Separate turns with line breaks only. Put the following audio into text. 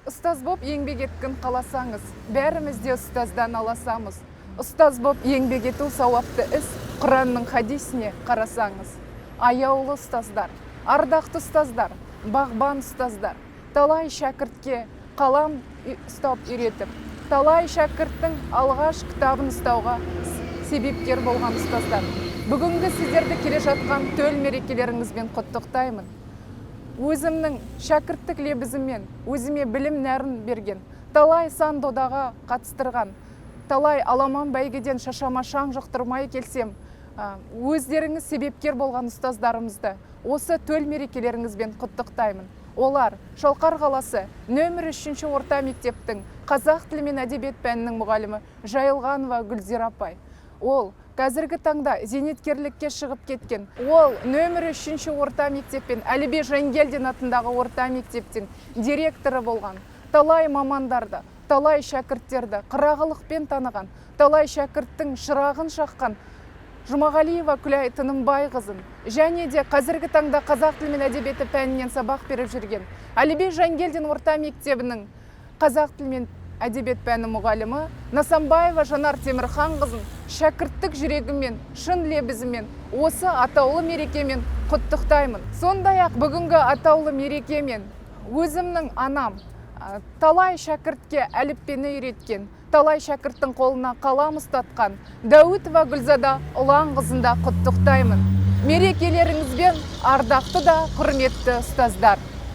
Ұстаз боп еңбек еткін қаласаңыз, бәріміз де ұстаздан аласамыз. Ұстаз боп еңбек ету сауапты іс, Құранның хадисіне қарасаңыз. Аяулы ұстаздар, ардақты ұстаздар, бағбан ұстаздар, талай шәкіртке қалам ұстап үйретіп, талай шәкірттің алғаш кітабын ұстауға себепкер болған ұстаздар. Бүгінгі сіздерді келе жатқан төл мерекелеріңізбен құттықтаймын. Өзімнің шәкірттік лебізіммен өзіме білім нәрін берген, талай сан додаға қатыстырған, талай аламан бәйгеден шашама шаң жұқтырмай келсем, өздеріңіз себепкер болған ұстаздарымызды осы төл мерекелеріңізбен құттықтаймын. Олар Шалқар қаласы нөмір 3 орта мектептің қазақ тілі мен әдебиет пәнінің мұғалімі Жайылғанова Гүлзира апай. Ол қазіргі таңда зейнеткерлікке шығып кеткен. Ол нөмір 3 орта мектеппен Әлібек Жангелдин атындағы орта мектептің директоры болған. Талай мамандарды, талай шәкірттерді қырағылықпен таныған, талай шәкірттің шырағын шаққан Жұмағалиева Күләй Тынымбайқызын, және де қазіргі таңда қазақ тілі мен әдебиеті пәнінен сабақ беріп жүрген Әлібек Жангелдин орта мектебінің қазақ тілі мен әдебиет пәні мұғалімі Насамбаева Жанар Темірханқызын шәкірттік жүрегімен, шын лебізімен осы атаулы мерекемен құттықтаймын. Сондай-ақ бүгінгі атаулы мерекемен өзімнің анам талай шәкіртке әліппені үйреткен, талай шәкірттің қолына қалам ұстатқан Дәуітова Гүлзада Ұланқызын да құттықтаймын. Мерекелеріңізбен ардақты да құрметті ұстаздар.